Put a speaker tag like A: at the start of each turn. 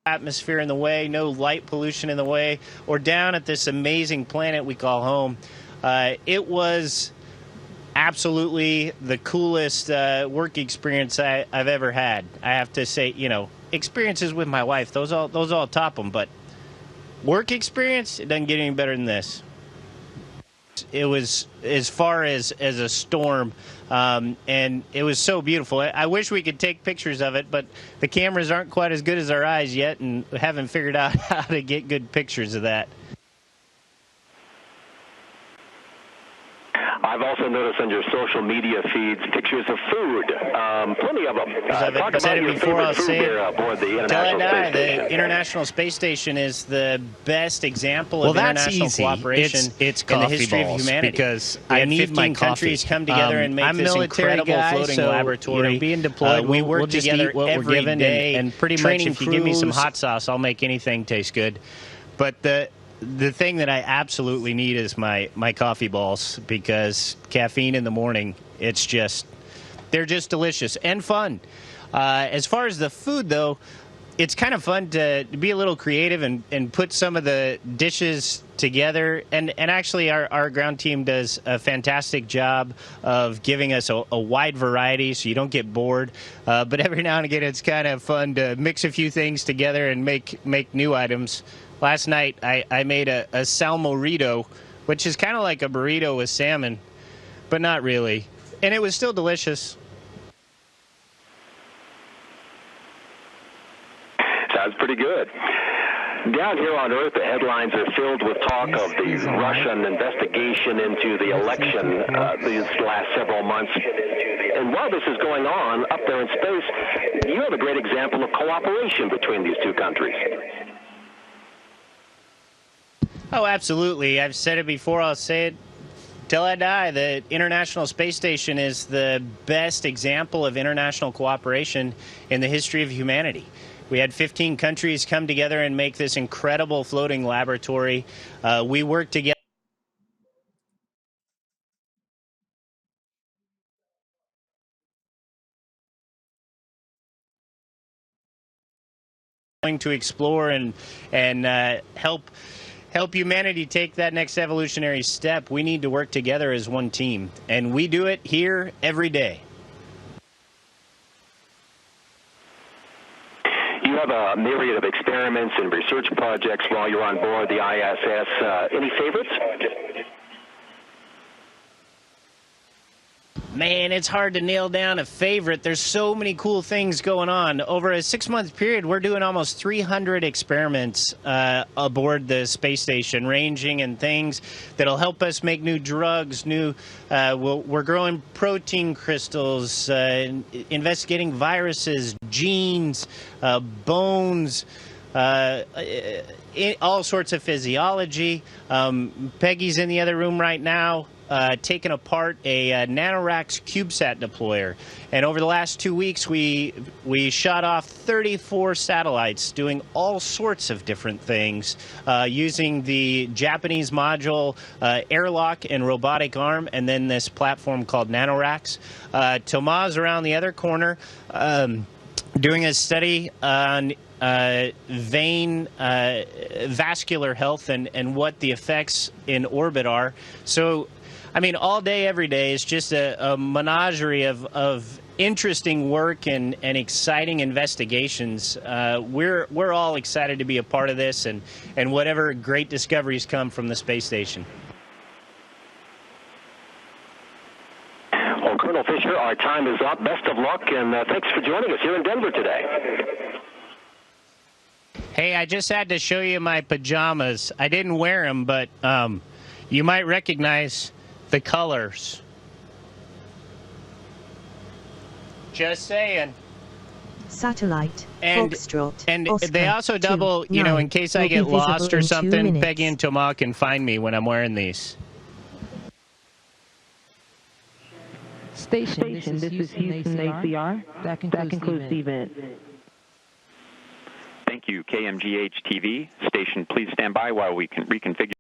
A: atmosphere in the way, no light pollution in the way, or down at this amazing planet we call home. It was absolutely the coolest work experience I've ever had. I have to say, you know, experiences with my wife, those all top them, but work experience, it doesn't get any better than this. It was as far as a storm, and it was so beautiful. I wish we could take pictures of it, but the cameras aren't quite as good as our eyes yet, and haven't figured out how to get good pictures of that.
B: I've also noticed on your social media feeds pictures of food, plenty of them.
A: I've said it before, I'll say it.
B: Aboard the
A: Till
B: International
A: I die,
B: Space Station.
A: the International Space Station is the best example of international cooperation
C: it's
A: in the history of humanity.
C: Because
A: we
C: I
A: had
C: need
A: 15
C: my
A: countries
C: coffee.
A: come together and make
C: I'm
A: this
C: military
A: incredible
C: guy,
A: floating
C: so,
A: laboratory.
C: You know, being deployed,
A: we
C: we'll
A: work
C: just
A: together
C: eat what we're
A: every
C: given,
A: day,
C: and pretty much
A: training
C: if you
A: crews.
C: give me some hot sauce, I'll make anything taste good. But the thing that I absolutely need is my coffee balls, because caffeine in the morning, they're just delicious and fun. As far as the food, though, it's kind of fun to be a little creative and put some of the dishes together. And actually, our ground team does a fantastic job of giving us a wide variety so you don't get bored. But every now and again, it's kind of fun to mix a few things together and make new items. Last night, I made a salmorito, which is kind of like a burrito with salmon, but not really. And it was still delicious.
B: Sounds pretty good. Down here on Earth, the headlines are filled with talk of the Russian investigation into the election these last several months. And while this is going on up there in space, you have a great example of cooperation between these two countries.
A: Oh, absolutely. I've said it before. I'll say it till I die. The International Space Station is the best example of international cooperation in the history of humanity. We had 15 countries come together and make this incredible floating laboratory. We worked together to explore and help humanity take that next evolutionary step. We need to work together as one team, and we do it here every day.
B: You have a myriad of experiments and research projects while you're on board the ISS. Any favorites?
A: Man, it's hard to nail down a favorite. There's so many cool things going on. Over a 6-month period, we're doing almost 300 experiments aboard the space station, ranging in things that'll help us make new drugs, we're growing protein crystals, investigating viruses, genes, bones, all sorts of physiology. Peggy's in the other room right now, taking apart a NanoRacks CubeSat deployer. And over the last 2 weeks, we shot off 34 satellites doing all sorts of different things, using the Japanese module airlock and robotic arm, and then this platform called NanoRacks. Tomas around the other corner doing a study on vein vascular health and what the effects in orbit are. So, I mean, all day, every day is just a menagerie of interesting work and exciting investigations. We're all excited to be a part of this and whatever great discoveries come from the space station.
B: Well, Colonel Fisher, our time is up. Best of luck, and thanks for joining us here in Denver today.
A: Hey, I just had to show you my pajamas. I didn't wear them, but you might recognize the colors. Just saying.
D: Satellite,
A: and
D: Foxtrot,
A: and
D: Oscar,
A: they also double,
D: 2,
A: you know,
D: 9,
A: in case I
D: will
A: get
D: be
A: lost
D: visible
A: or
D: in 2
A: something,
D: minutes.
A: Peggy and Tomas can find me when I'm wearing these.
E: Station, this is Houston ACR. That concludes the event.
F: Thank you, KMGH TV. Station, please stand by while we can reconfigure.